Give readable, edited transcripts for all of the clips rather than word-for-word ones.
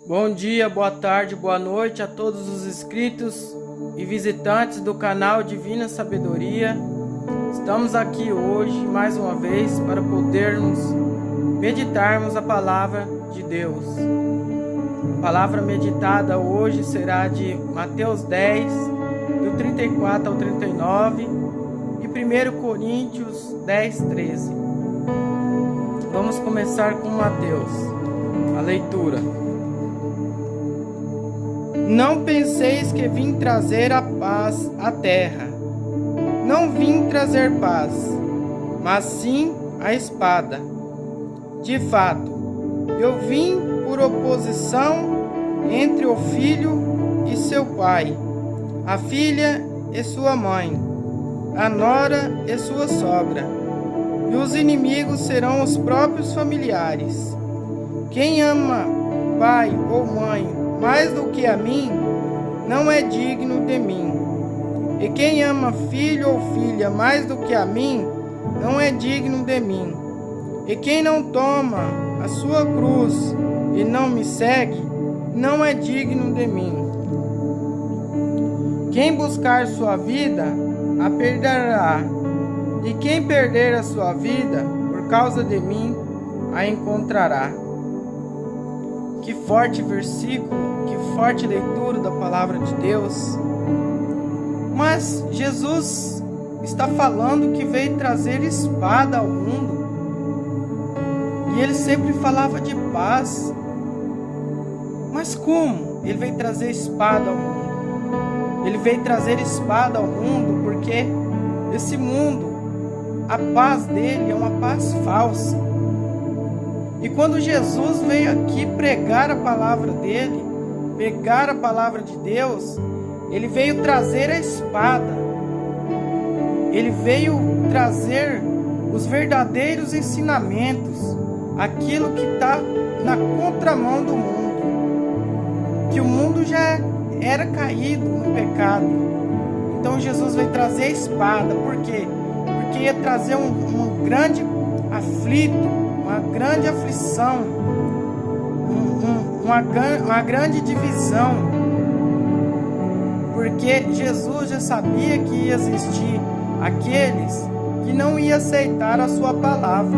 Bom dia, boa tarde, boa noite a todos os inscritos e visitantes do canal Divina Sabedoria. Estamos aqui hoje, mais uma vez, para podermos meditarmos a Palavra de Deus. A palavra meditada hoje será de Mateus 10, do 34 ao 39 e 1 Coríntios 10, 13. Vamos começar com Mateus, a leitura. Não penseis que vim trazer a paz à terra. Não vim trazer paz, mas sim a espada. De fato, eu vim por oposição entre o filho e seu pai, a filha e sua mãe, a nora e sua sogra, e os inimigos serão os próprios familiares. Quem ama pai ou mãe mais do que a mim, não é digno de mim. E quem ama filho ou filha mais do que a mim, não é digno de mim. E quem não toma a sua cruz e não me segue, não é digno de mim. Quem buscar sua vida, a perderá. E quem perder a sua vida, por causa de mim, a encontrará. Que forte versículo, que forte leitura da palavra de Deus. Mas Jesus está falando que veio trazer espada ao mundo. E ele sempre falava de paz. Mas como ele veio trazer espada ao mundo? Ele veio trazer espada ao mundo porque esse mundo, a paz dele é uma paz falsa. E quando Jesus veio aqui pregar a palavra dele, pregar a palavra de Deus, ele veio trazer a espada. Ele veio trazer os verdadeiros ensinamentos, aquilo que está na contramão do mundo. Que o mundo já era caído no pecado. Então Jesus veio trazer a espada. Por quê? Porque ia trazer um grande aflito, uma grande aflição, uma grande divisão, porque Jesus já sabia que ia existir aqueles que não iam aceitar a sua palavra.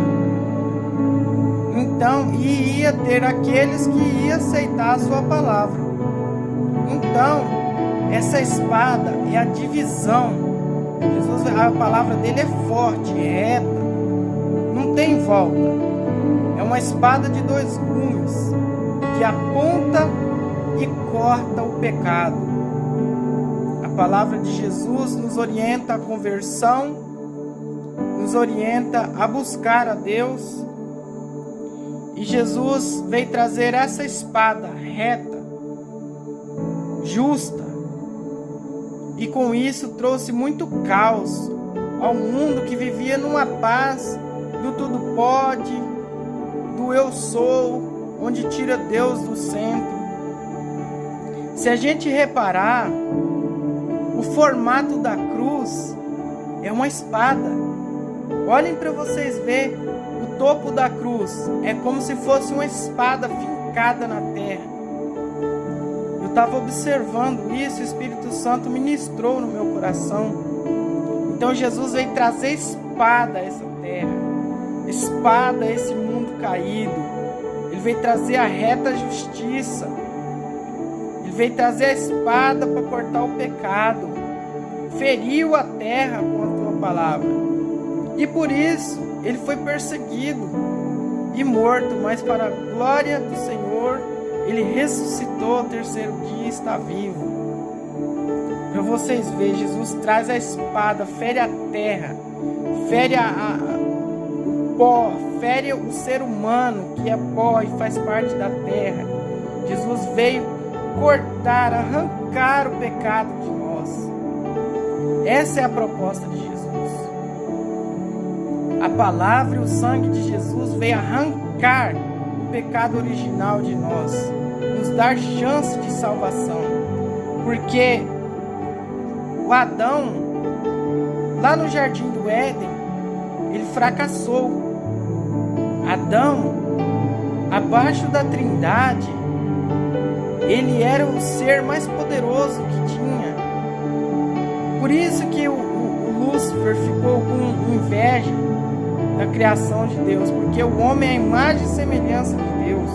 Então, ia ter aqueles que iam aceitar a sua palavra. Então, essa espada é a divisão. Jesus, a palavra dele é forte, é reta, não tem volta. É uma espada de dois gumes que aponta e corta o pecado. A palavra de Jesus nos orienta à conversão, nos orienta a buscar a Deus. E Jesus veio trazer essa espada reta, justa. E com isso trouxe muito caos ao mundo que vivia numa paz do tudo pode, do eu sou, onde tira Deus do centro. Se a gente reparar, o formato da cruz é uma espada. Olhem para vocês verem, o topo da cruz é como se fosse uma espada fincada na terra. Eu estava observando isso, o Espírito Santo ministrou no meu coração. Então Jesus veio trazer espada a essa terra, espada a esse mundo caído. Ele veio trazer a reta justiça. Ele veio trazer a espada para cortar o pecado. Feriu a terra com a tua palavra. E por isso ele foi perseguido e morto, mas para a glória do Senhor, ele ressuscitou ao terceiro dia e está vivo. Para vocês verem, Jesus traz a espada, fere a terra, fere o pó, fere o ser humano que é pó e faz parte da terra. Jesus veio cortar, arrancar o pecado de nós. Essa é a proposta de Jesus. A palavra e o sangue de Jesus veio arrancar o pecado original de nós, nos dar chance de salvação. Porque o Adão, lá no jardim do Éden, ele fracassou. Adão, abaixo da Trindade, Ele era o ser mais poderoso que tinha. Por isso que o Lúcifer ficou com inveja da criação de Deus, porque o homem é a imagem e semelhança de Deus.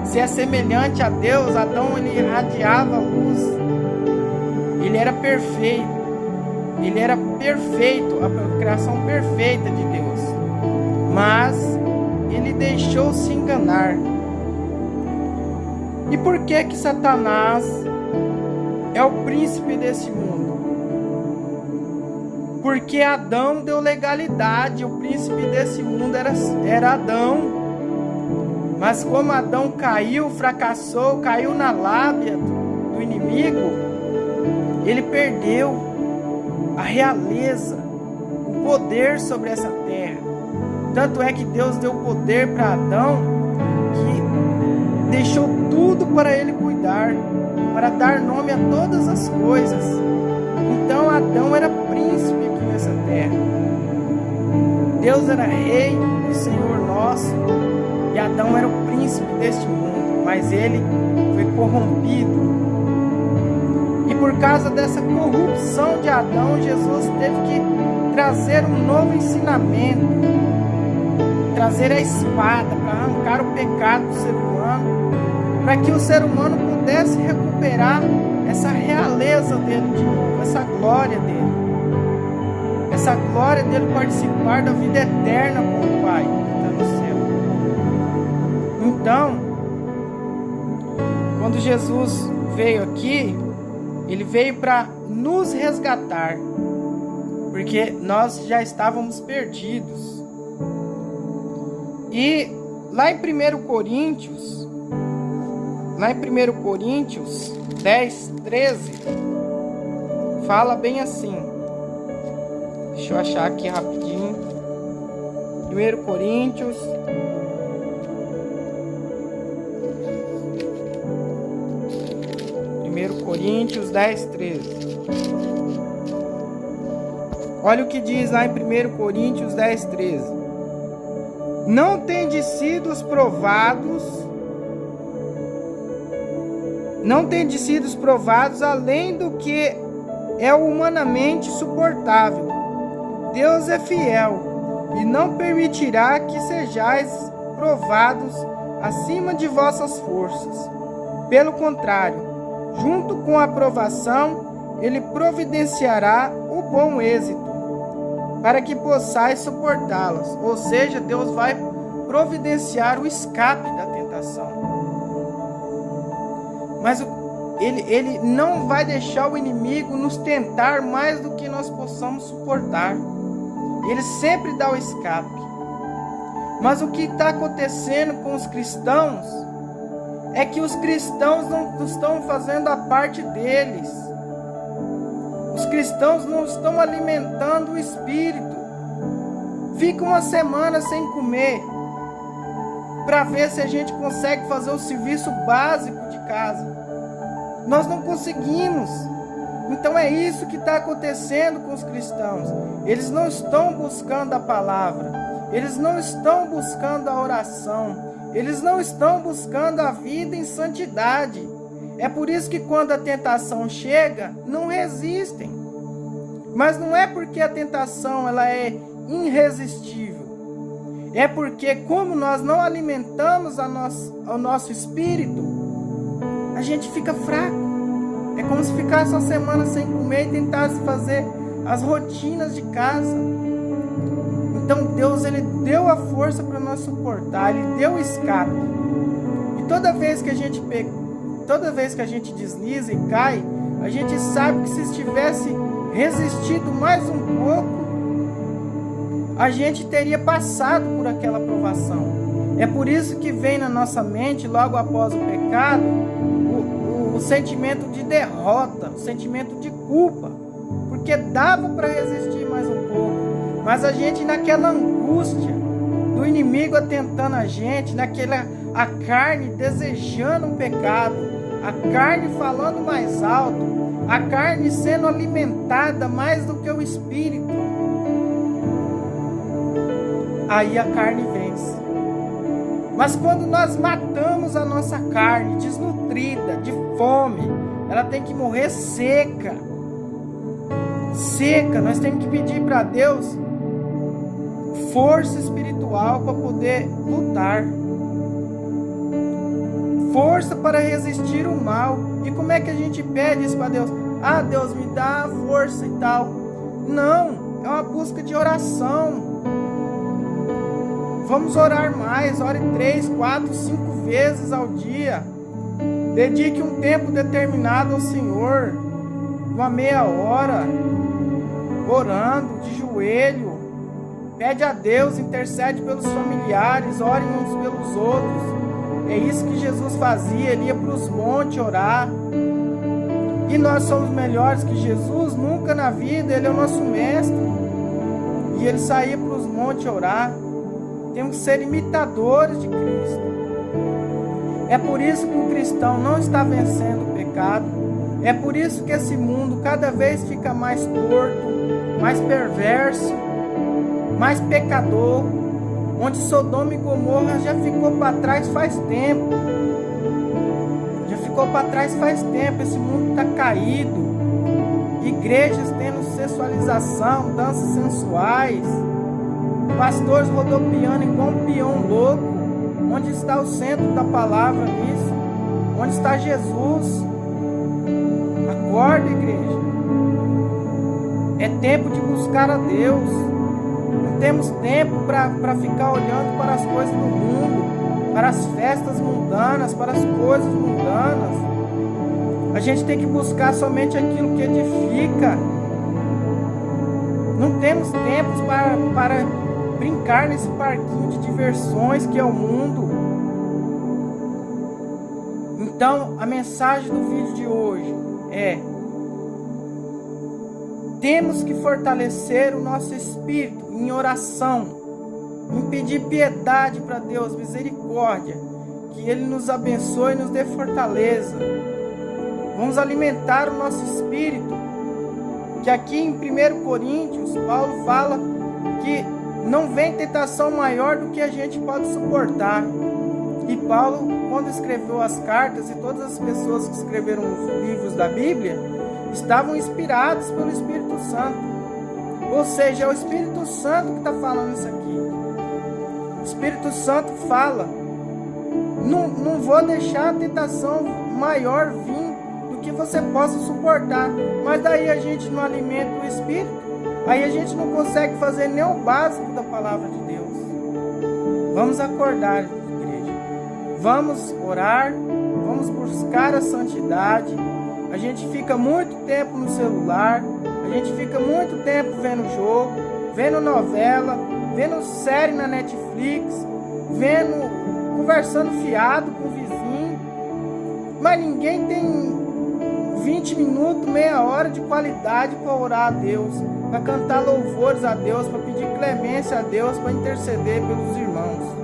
Se é semelhante a Deus, Adão ele irradiava luz. Ele era perfeito. Ele era perfeito, a criação perfeita de Deus. Mas ele deixou-se enganar. E por que Satanás é o príncipe desse mundo? Porque Adão deu legalidade, o príncipe desse mundo era Adão. Mas como Adão caiu, fracassou, caiu na lábia do inimigo, ele perdeu a realeza, o poder sobre essa terra. Tanto é que Deus deu poder para Adão, que deixou tudo para ele cuidar, para dar nome a todas as coisas. Então Adão era príncipe aqui nessa terra. Deus era rei e Senhor nosso, e Adão era o príncipe deste mundo, mas ele foi corrompido. E por causa dessa corrupção de Adão, Jesus teve que trazer um novo ensinamento, trazer a espada para arrancar o pecado do ser humano, para que o ser humano pudesse recuperar essa realeza dele de novo, essa glória dele participar da vida eterna com o Pai que está no céu. Então, quando Jesus veio aqui, ele veio para nos resgatar, porque nós já estávamos perdidos. E lá em 1 Coríntios 10, 13, fala bem assim. Deixa eu achar aqui rapidinho. 1 Coríntios 10, 13. Olha o que diz lá em 1 Coríntios 10, 13. Não tendes sido provados além do que é humanamente suportável. Deus é fiel e não permitirá que sejais provados acima de vossas forças. Pelo contrário, junto com a provação, Ele providenciará o bom êxito, para que possais suportá-las. Ou seja, Deus vai providenciar o escape da tentação. Mas Ele não vai deixar o inimigo nos tentar mais do que nós possamos suportar. Ele sempre dá o escape. Mas o que está acontecendo com os cristãos é que os cristãos não estão fazendo a parte deles. Os cristãos não estão alimentando o espírito. Fica uma semana sem comer para ver se a gente consegue fazer o serviço básico de casa. Nós não conseguimos. Então é isso que está acontecendo com os cristãos. Eles não estão buscando a palavra. Eles não estão buscando a oração. Eles não estão buscando a vida em santidade. É por isso que quando a tentação chega, não resistem. Mas não é porque a tentação ela é irresistível. É porque como nós não alimentamos o nosso espírito, a gente fica fraco. É como se ficasse uma semana sem comer e tentasse fazer as rotinas de casa. Então Deus ele deu a força para nós suportar, Ele deu o escape. E toda vez que a gente desliza e cai, a gente sabe que se estivesse resistido mais um pouco, a gente teria passado por aquela provação. É por isso que vem na nossa mente, logo após o pecado, o sentimento de derrota, o sentimento de culpa, porque dava para resistir mais um pouco, mas a gente naquela angústia do inimigo atentando a gente, a carne desejando o pecado, a carne falando mais alto, a carne sendo alimentada mais do que o espírito, aí a carne vence. Mas quando nós matamos a nossa carne, desnutamos desnutrida, de fome. Ela tem que morrer seca. Seca. Nós temos que pedir para Deus força espiritual para poder lutar. Força para resistir o mal. E como é que a gente pede isso para Deus? Ah, Deus, me dá força e tal. Não, é uma busca de oração. Vamos orar mais. Ore 3, 4, 5 vezes ao dia. Dedique um tempo determinado ao Senhor. Uma meia hora. Orando, de joelho. Pede a Deus, intercede pelos familiares. Ore uns pelos outros. É isso que Jesus fazia. Ele ia para os montes orar. E nós somos melhores que Jesus? Nunca na vida. Ele é o nosso mestre. E ele saía para os montes orar. Temos que ser imitadores de Cristo. É por isso que o cristão não está vencendo o pecado. É por isso que esse mundo cada vez fica mais torto, mais perverso, mais pecador. Onde Sodoma e Gomorra já ficou para trás faz tempo. Já ficou para trás faz tempo. Esse mundo está caído. Igrejas tendo sexualização, danças sensuais. Pastores rodopiando igual um peão louco. Onde está o centro da palavra nisso? Onde está Jesus? Acorda, igreja. É tempo de buscar a Deus. Não temos tempo para ficar olhando para as coisas do mundo, para as festas mundanas, para as coisas mundanas. A gente tem que buscar somente aquilo que edifica. Não temos tempos para brincar nesse parquinho de diversões que é o mundo. Então, a mensagem do vídeo de hoje é: temos que fortalecer o nosso espírito em oração, em pedir piedade para Deus, misericórdia, que Ele nos abençoe e nos dê fortaleza. Vamos alimentar o nosso espírito, que aqui em 1 Coríntios, Paulo fala que não vem tentação maior do que a gente pode suportar. E Paulo, quando escreveu as cartas, e todas as pessoas que escreveram os livros da Bíblia, estavam inspirados pelo Espírito Santo. Ou seja, é o Espírito Santo que está falando isso aqui. O Espírito Santo fala: não vou deixar a tentação maior vir do que você possa suportar. Mas daí a gente não alimenta o Espírito, aí a gente não consegue fazer nem o básico da palavra de Deus. Vamos acordar, igreja. Vamos orar, vamos buscar a santidade. A gente fica muito tempo no celular, a gente fica muito tempo vendo jogo, vendo novela, vendo série na Netflix, conversando fiado com o vizinho. Mas ninguém tem 20 minutos, meia hora de qualidade para orar a Deus, para cantar louvores a Deus, para pedir clemência a Deus, para interceder pelos irmãos.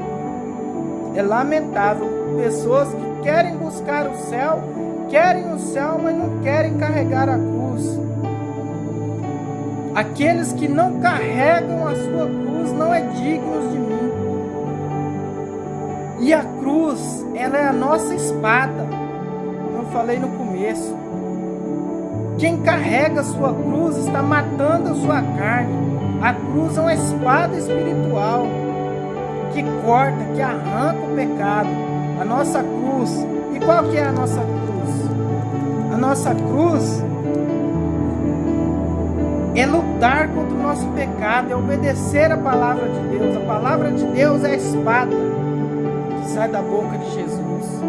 É lamentável, pessoas que querem buscar o céu, querem o céu, mas não querem carregar a cruz. Aqueles que não carregam a sua cruz não é dignos de mim. E a cruz, ela é a nossa espada, como eu falei no começo. Quem carrega a sua cruz está matando a sua carne. A cruz é uma espada espiritual que corta, que arranca o pecado. A nossa cruz. E qual que é a nossa cruz? A nossa cruz é lutar contra o nosso pecado, é obedecer a palavra de Deus. A palavra de Deus é a espada que sai da boca de Jesus.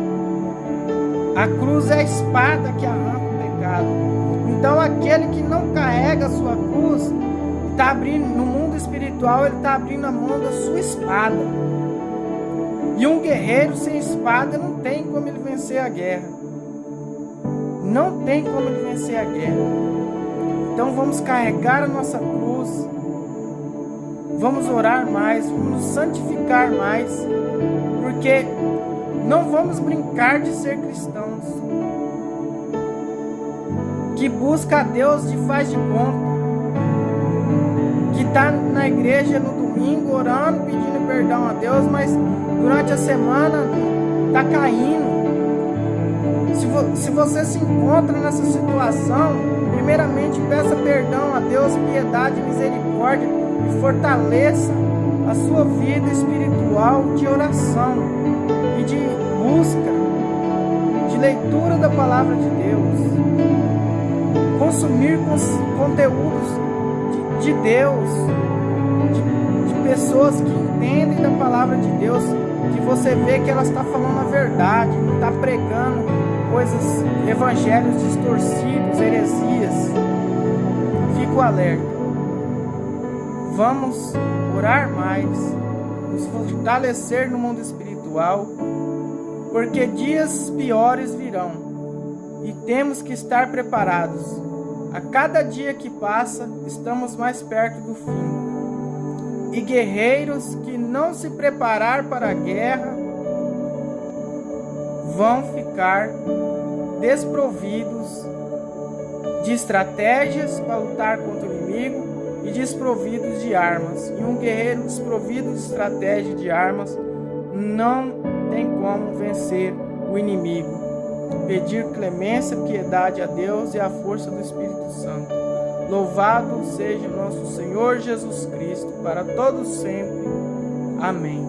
A cruz é a espada que arranca o pecado. Então aquele que não carrega a sua cruz, está abrindo, no mundo espiritual, ele está abrindo a mão da sua espada. E um guerreiro sem espada não tem como ele vencer a guerra. Não tem como ele vencer a guerra. Então vamos carregar a nossa cruz. Vamos orar mais, vamos nos santificar mais. Porque não vamos brincar de ser cristãos. Que busca a Deus de faz de conta. Que está na igreja no domingo orando, pedindo perdão a Deus, mas durante a semana está caindo. Se você se encontra nessa situação, primeiramente peça perdão a Deus, piedade e misericórdia, e fortaleça a sua vida espiritual de oração e de busca, de leitura da palavra de Deus. Consumir conteúdos de Deus, de pessoas que entendem da palavra de Deus, que você vê que ela está falando a verdade, não está pregando coisas, evangelhos distorcidos, heresias. Fico alerta. Vamos orar mais, nos fortalecer no mundo espiritual, porque dias piores virão e temos que estar preparados. A cada dia que passa, estamos mais perto do fim. E guerreiros que não se preparar para a guerra vão ficar desprovidos de estratégias para lutar contra o inimigo e desprovidos de armas. E um guerreiro desprovido de estratégia de armas não tem como vencer o inimigo. Pedir clemência, piedade a Deus e a força do Espírito Santo. Louvado seja nosso Senhor Jesus Cristo, para todos sempre. Amém.